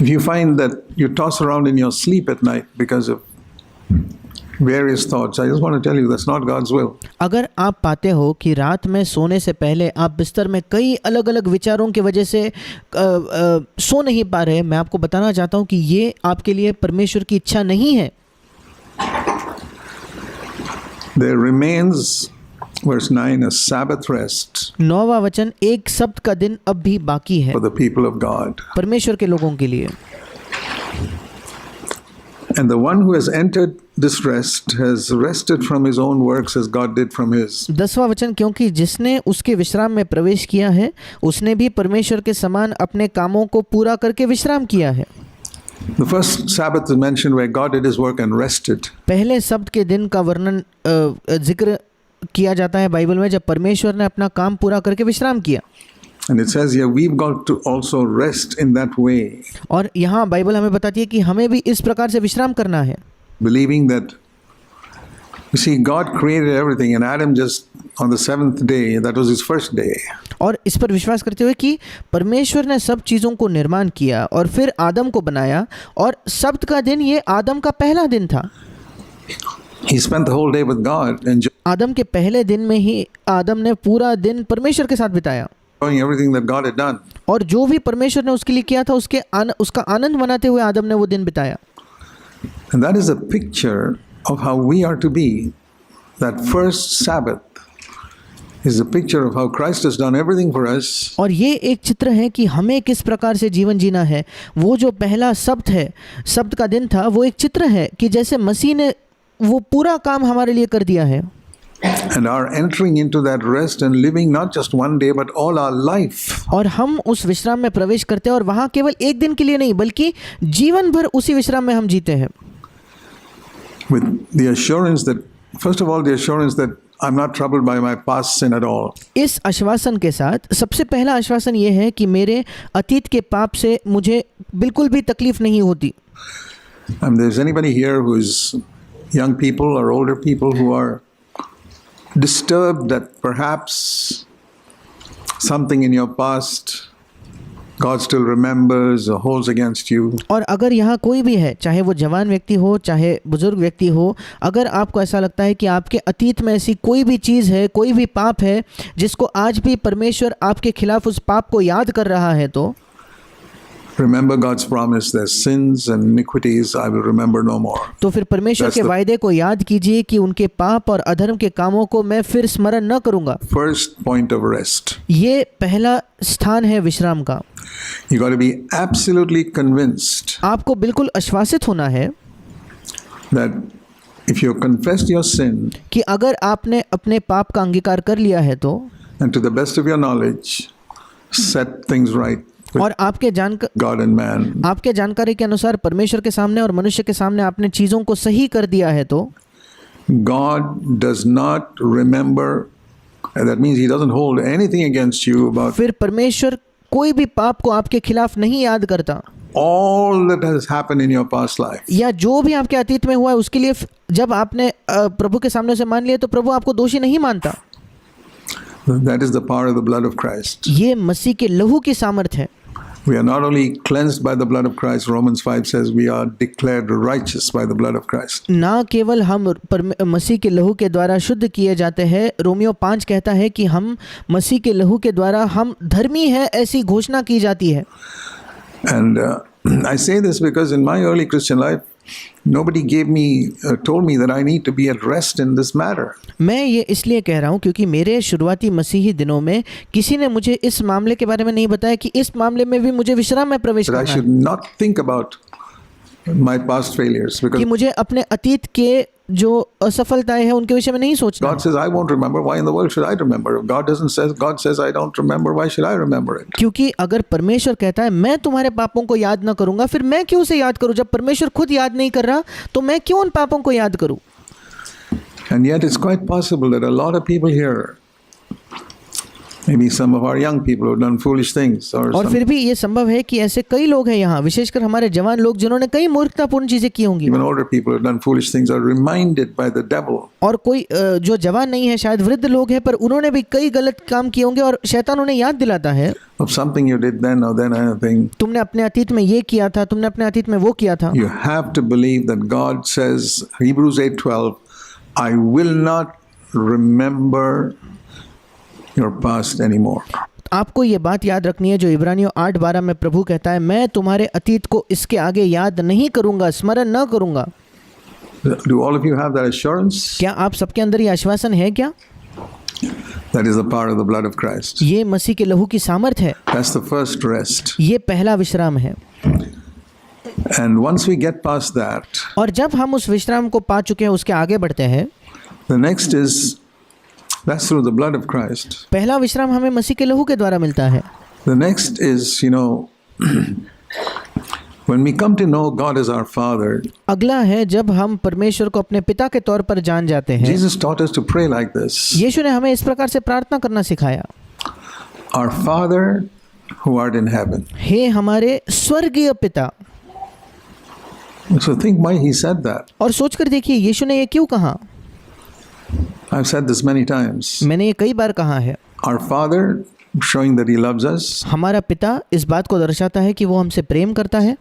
If you find that you toss around in your sleep at night because of various thoughts, I just want to tell you that's not God's will. अगर आप पाते हो कि रात में सोने से पहले आप बिस्तर में कई अलग अलग विचारों की वजह से सो नहीं पा रहे, मैं आपको बताना चाहता हूँ कि ये आपके लिए परमेश्वर की इच्छा नहीं है. There remains, verse 9, a Sabbath rest 9वां वचन, एक सब्त का दिन अब भी बाकी है for the people of God. परमेश्वर के लोगों के लिए. And the one who has entered this rest has rested from his own works as God did from his. 10वां वचन, क्योंकि जिसने उसके विश्राम में प्रवेश किया है उसने भी परमेश्वर के समान अपने कामों को पूरा करके विश्राम किया है. The first Sabbath is mentioned where God did his work and rested. पहले सब्त के दिन का वर्णन जिक्र किया जाता है बाइबल में जब परमेश्वर ने अपना काम पूरा करके विश्राम किया. And it says here we've got to also rest in that way. और यहाँ बाइबल हमें बताती है कि हमें भी इस प्रकार से विश्राम करना है. Believing that, you see, God created everything and Adam just on the seventh day, that was his first day. और इस पर विश्वास करते हुए कि परमेश्वर ने सब चीज़ों को निर्माण किया और फिर आदम को बनाया और सब्त का दिन ये आदम का पहला दिन था. He spent the whole day with God and आदम के पहले दिन में ही आदम ने पूरा दिन परमेश्वर के साथ बिताया enjoying everything that God had done. और जो भी परमेश्वर ने उसके लिए किया था उसका आनंद मनाते हुए आदम ने वो दिन बिताया. And that is a picture of how we are to be. That first Sabbath is a picture of how Christ has done everything for us. और ये एक चित्र है कि हमें किस प्रकार से जीवन जीना है. वो जो पहला सब्त है, सब्त का दिन था, वो एक चित्र है कि जैसे मसीह ने वो पूरा काम हमारे लिए कर दिया है. And our entering into that rest and living not just one day but all our life. और हम उस विश्राम में प्रवेश करते हैं और वहाँ केवल एक दिन के लिए नहीं बल्कि जीवन भर उसी विश्राम में हम जीते हैं. With the assurance that, first of all, the assurance that I'm not troubled by my past sin at all. इस आश्वासन के साथ सबसे पहला आश्वासन ये है कि मेरे अतीत के पाप से मुझे बिल्कुल भी तकलीफ नहीं होती. There's anybody here who is young people or older people who are disturbed that perhaps something in your past God still remembers or holds against you. और अगर यहाँ कोई भी है, चाहे वो जवान व्यक्ति हो चाहे बुजुर्ग व्यक्ति हो, अगर आपको ऐसा लगता है कि आपके अतीत में ऐसी कोई भी चीज़ है, कोई भी पाप है जिसको आज भी परमेश्वर आपके खिलाफ उस पाप को याद कर रहा है, तो remember God's promise that sins and iniquities I will remember no more. तो फिर परमेश्वर के वायदे को याद कीजिए कि उनके पाप और अधर्म के कामों को मैं फिर स्मरण न करूंगा. First point of rest. ये पहला स्थान है विश्राम का. You got to be absolutely convinced. आपको बिल्कुल आश्वासित होना है that if you confessed your sin कि अगर आपने अपने पाप का अंगीकार कर लिया है तो and to the best of your knowledge set things right और आपके God and man, आपके जानकारी के अनुसार परमेश्वर के सामने और मनुष्य के सामने आपने चीज़ों को सही कर दिया है, तो God does not remember, and that means he doesn't hold anything against you about फिर परमेश्वर कोई भी पाप को आपके खिलाफ नहीं याद करता. all that has happened in your past life. या जो भी आपके अतीत में हुआ है उसके लिए जब आपने प्रभु के सामने से मान लिया तो प्रभु आपको दोषी नहीं मानता. That is the power of the blood of Christ. ये मसीह के लहू की सामर्थ है. We are not only cleansed by the blood of Christ, Romans 5 says we are declared righteous by the blood of Christ. ना केवल हम मसीह के लहू के द्वारा शुद्ध किए जाते हैं, रोमियो 5 कहता है कि हम मसीह के लहू के द्वारा हम धर्मी हैं ऐसी घोषणा की जाती है. And I say this because in my early Christian life, nobody told me that I need to be at rest in this matter. मैं ये इसलिए कह रहा हूँ क्योंकि मेरे शुरुआती मसीही दिनों में किसी ने मुझे इस मामले के बारे में नहीं बताया कि इस मामले में भी मुझे विश्राम में प्रवेश करना है. I should not think about my past failures because कि मुझे अपने अतीत के जो असफलताएं हैं उनके विषय में नहीं सोचना. God says I won't remember. Why in the world should I remember? If God says I don't remember. Why should I remember it? क्योंकि अगर परमेश्वर कहता है मैं तुम्हारे पापों को याद न करूंगा, फिर मैं क्यों उसे याद करूं? जब परमेश्वर खुद याद नहीं कर रहा तो मैं क्यों उन पापों को याद करूं? And yet it's quite possible that a lot of people here Maybe some of our young people who have done foolish things, or और फिर भी ये संभव है कि ऐसे कई लोग हैं यहाँ, विशेषकर हमारे जवान लोग जिन्होंने कई मूर्खतापूर्ण चीजें की होंगी। even older people who have done foolish things are reminded by the devil और कोई जो जवान नहीं है, शायद वृद्ध लोग हैं, पर उन्होंने भी कई गलत काम किए होंगे और शैतान उन्हें याद दिलाता है of something you did then or then anything. तुमने अपने अतीत में ये किया था, तुमने अपने अतीत में वो किया था। You have to believe that God says, Hebrews 8:12, I will not remember your past anymore. आपको ये बात याद रखनी है जो इब्रानियों 8:12 में प्रभु कहता है, मैं तुम्हारे अतीत को इसके आगे याद नहीं करूंगा, स्मरण न करूंगा। Do all of you have that assurance? क्या आप सबके अंदर ये आश्वासन है क्या? That is the power of the blood of Christ. ये मसीह के लहू की सामर्थ है। That's the first rest. ये पहला विश्राम है। And once we get past that, और जब हम उस विश्राम को पा चुके हैं, उसके आगे बढ़ते हैं, the next is, that's through the blood of Christ. पहला विश्राम हमें मसीह के लहू के द्वारा मिलता है। The next is, when we come to know God as our Father, अगला है जब हम परमेश्वर को अपने पिता के तौर पर जान जाते हैं। Jesus taught us to pray like this. यीशु ने हमें इस प्रकार से प्रार्थना करना सिखाया, Our Father who art in heaven. हे हमारे स्वर्गीय पिता। So think why he said that. और सोचकर देखिए यीशु ने ये क्यों कहा। I've said this many times. मैंने ये कई बार कहा है। Our Father, showing that he loves us. हमारा पिता इस बात को दर्शाता है कि वो हमसे प्रेम करता है।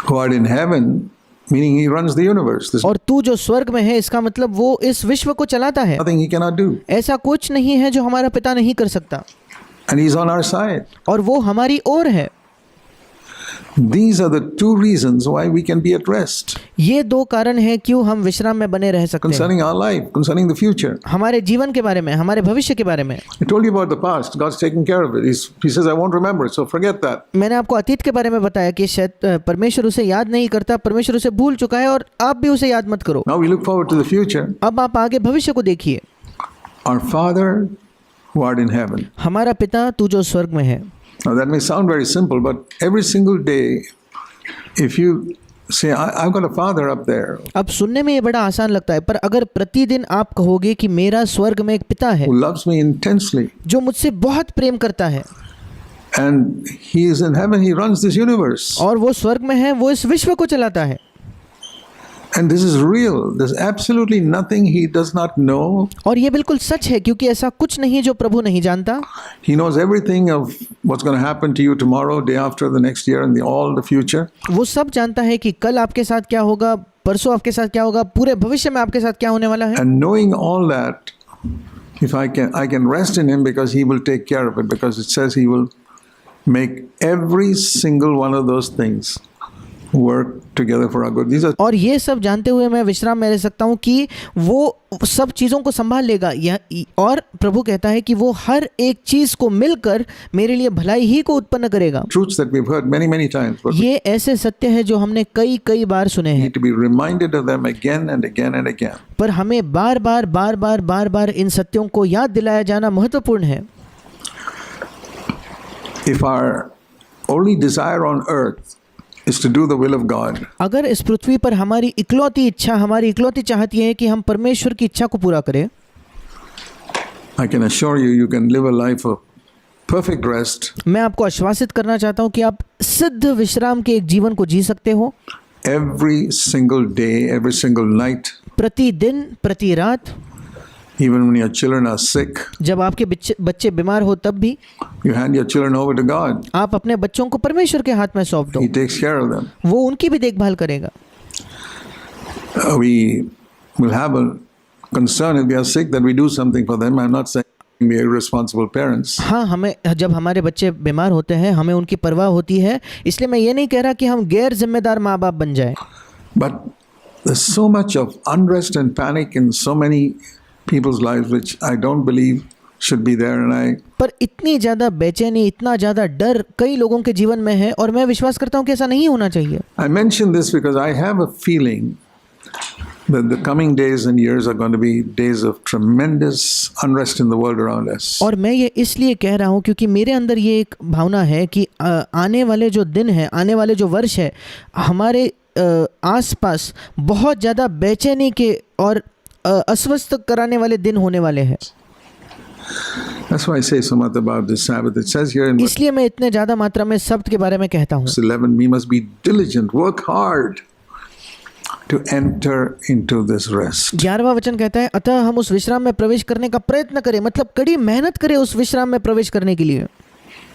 Who art in heaven, meaning he runs the universe. There's और तू जो स्वर्ग में है, इसका मतलब वो इस विश्व को चलाता है। nothing he cannot do. ऐसा कुछ नहीं है जो हमारा पिता नहीं कर सकता, And he's on our side. और वो हमारी ओर है। These are the two reasons why we can be at rest. ये दो कारण हैं क्यों हम विश्राम में बने रह सकते हैं। Concerning our life, concerning the future. हमारे जीवन के बारे में, हमारे भविष्य के बारे में। I told you about the past. God's taking care of it. He says, I won't remember it, so forget that. मैंने आपको अतीत के बारे में बताया कि शायद परमेश्वर उसे याद नहीं करता, परमेश्वर उसे भूल चुका है, और आप भी उसे याद मत करो। Now we look forward to the future. अब आप आगे भविष्य को देखिए। Our Father who art in heaven. हमारा पिता तू जो स्वर्ग में है। Now that may sound very simple, but every single day, if you say, I've got a Father up there अब सुनने में ये बड़ा आसान लगता है, पर अगर प्रतिदिन आप कहोगे कि मेरा स्वर्ग में एक पिता है who loves me intensely, जो मुझसे बहुत प्रेम करता है, and he is in heaven, he runs this universe, और वो स्वर्ग में है, वो इस विश्व को चलाता है, and this is real. There's absolutely nothing he does not know. और ये बिल्कुल सच है, क्योंकि ऐसा कुछ नहीं जो प्रभु नहीं जानता। He knows everything of what's going to happen to you tomorrow, day after, the next year, and all the future. वो सब जानता है कि कल आपके साथ क्या होगा, परसों आपके साथ क्या होगा, पूरे भविष्य में आपके साथ क्या होने वाला है। And knowing all that, if I can rest in him because he will take care of it, because it says he will make every single one of those things work together for our good. These are, और ये सब जानते हुए मैं विश्राम में रह सकता हूँ कि वो सब चीज़ों को संभाल लेगा। और प्रभु कहता है कि वो हर एक चीज़ को मिलकर मेरे लिए भलाई ही को उत्पन्न करेगा। truths that we've heard many times, but we ये ऐसे सत्य है जो हमने कई बार सुने हैं, need to be reminded of them again and again and again. पर हमें बार बार इन सत्यों को याद दिलाया जाना महत्वपूर्ण है। If our only desire on earth is to do the will of God, अगर इस पृथ्वी पर हमारी इकलौती इच्छा, हमारी इकलौती चाहत ये है कि हम परमेश्वर की इच्छा को पूरा करें, I can assure you, you can live a life of perfect rest मैं आपको आश्वासित करना चाहता हूँ कि आप सिद्ध विश्राम के एक जीवन को जी सकते हो, every single day, every single night, प्रतिदिन, प्रति रात, even when your children are sick. जब आपके बच्चे बीमार हो तब भी You hand your children over to God. आप अपने बच्चों को परमेश्वर के हाथ में सौंप दो, He takes care of them. वो उनकी भी देखभाल करेगा। We will have a concern if they are sick that we do something for them. I'm not saying we are irresponsible parents. हाँ, हमें जब हमारे बच्चे बीमार होते हैं हमें उनकी परवाह होती है, इसलिए मैं ये नहीं कह रहा कि हम गैर जिम्मेदार माँ बाप बन जाएं। But there's so much of unrest and panic in so many people's lives which I don't believe should be there, and पर इतनी ज़्यादा बेचैनी, इतना ज़्यादा डर कई लोगों के जीवन में है, और मैं विश्वास करता हूँ कि ऐसा नहीं होना चाहिए। I mention this because I have a feeling that the coming days and years are going to be days of tremendous unrest in the world around us. और मैं ये इसलिए कह रहा हूँ क्योंकि मेरे अंदर ये एक भावना है कि आने वाले जो दिन है, आने वाले जो वर्ष है, हमारे आसपास बहुत ज़्यादा बेचैनी के और अस्वस्थ कराने वाले दिन होने वाले हैं। That's why I say so much about this Sabbath. It says here in verse इसलिए मैं इतने ज़्यादा मात्रा में शब्द के बारे में कहता हूँ। 11, we must be diligent, work hard to enter into this rest. 11वां वचन कहता है, अतः हम उस विश्राम में प्रवेश करने का प्रयत्न करें, मतलब कड़ी मेहनत करें उस विश्राम में प्रवेश करने के लिए।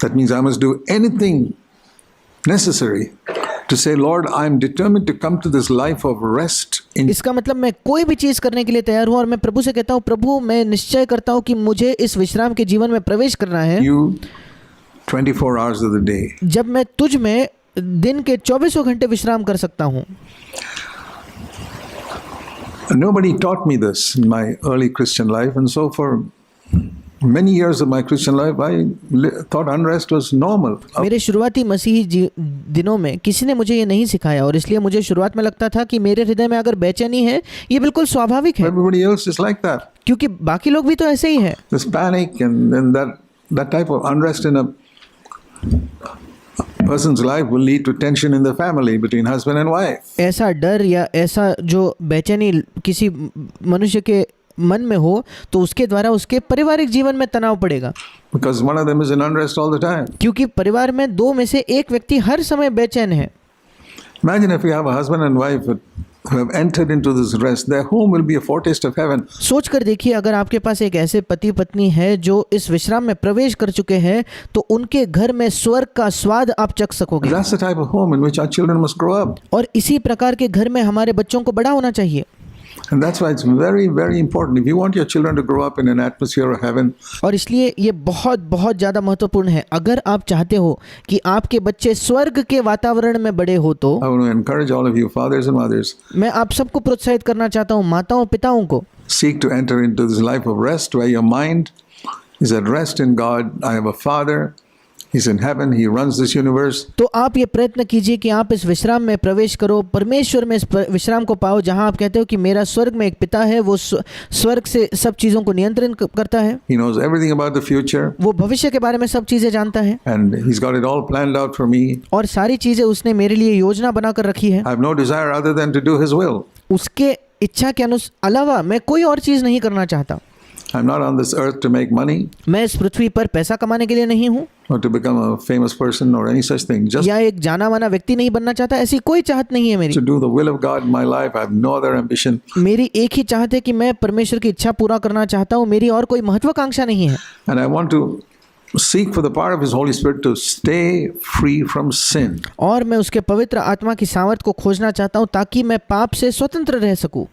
That means I must do anything necessary to say, Lord, I am determined to come to this life of rest in इसका मतलब मैं कोई भी चीज़ करने के लिए तैयार हूँ और मैं प्रभु से कहता हूँ, प्रभु मैं निश्चय करता हूँ कि मुझे इस विश्राम के जीवन में प्रवेश करना है। you 24 hours of the day. जब मैं तुझ में दिन के 24 घंटे विश्राम कर सकता हूँ। Nobody taught me this in my early Christian life, and so for many years of my Christian life, I thought unrest was normal. मेरे शुरुआती मसीही दिनों में किसी ने मुझे ये नहीं सिखाया और इसलिए मुझे शुरुआत में लगता था कि मेरे हृदय में अगर बेचैनी है ये बिल्कुल स्वाभाविक है, Everybody else is like that. क्योंकि बाकी लोग भी तो ऐसे ही हैं। This panic and that type of unrest in a person's life will lead to tension in the family between husband and wife. ऐसा डर या ऐसा जो बेचैनी किसी मनुष्य के मन में हो तो उसके द्वारा उसके पारिवारिक जीवन में तनाव पड़ेगा, Because one of them is in unrest all the time. क्योंकि परिवार में दो में से एक व्यक्ति हर समय बेचैन है। Imagine if you have a husband and wife who have entered into this rest, their home will be a foretaste of heaven. सोच कर देखिए, अगर आपके पास एक ऐसे पति पत्नी है जो इस विश्राम में प्रवेश कर चुके हैं तो उनके घर में स्वर्ग का स्वाद आप चख सकोगे। That's the type of home in which our children must grow up. और इसी प्रकार के घर में हमारे बच्चों को बड़ा होना चाहिए। And that's why it's very, very important. If you want your children to grow up in an atmosphere of heaven, और इसलिए ये बहुत बहुत ज़्यादा महत्वपूर्ण है। अगर आप चाहते हो कि आपके बच्चे स्वर्ग के वातावरण में बड़े हो तो I want to encourage all of you, fathers and mothers, मैं आप सबको प्रोत्साहित करना चाहता हूँ, माताओं पिताओं को, seek to enter into this life of rest where your mind is at rest in God. I have a father. He's in heaven. He runs this universe. तो आप ये प्रयत्न कीजिए कि आप इस विश्राम में प्रवेश करो, परमेश्वर में इस विश्राम को पाओ जहाँ आप कहते हो कि मेरा स्वर्ग में एक पिता है, वो स्वर्ग से सब चीज़ों को नियंत्रण करता है, He knows everything about the future. वो भविष्य के बारे में सब चीज़ें जानता है And He's got it all planned out for me. और सारी चीज़ें उसने मेरे लिए योजना बनाकर रखी है। I have no desire other than to do His will. उसके इच्छा के अलावा मैं कोई और चीज़ नहीं करना चाहता। I'm not on this earth to make money मैं इस पृथ्वी पर पैसा कमाने के लिए नहीं हूँ or to become a famous person or any such thing. Just या एक जाना माना व्यक्ति नहीं बनना चाहता, ऐसी कोई चाहत नहीं है मेरी। to do the will of God in my life. I have no other ambition. मेरी एक ही चाहत है कि मैं परमेश्वर की इच्छा पूरा करना चाहता हूँ, मेरी और कोई महत्वाकांक्षा नहीं है। And I want to seek for the power of His Holy Spirit to stay free from sin. और मैं उसके पवित्र आत्मा की सामर्थ को खोजना चाहता हूँ ताकि मैं पाप से स्वतंत्र रह सकूँ।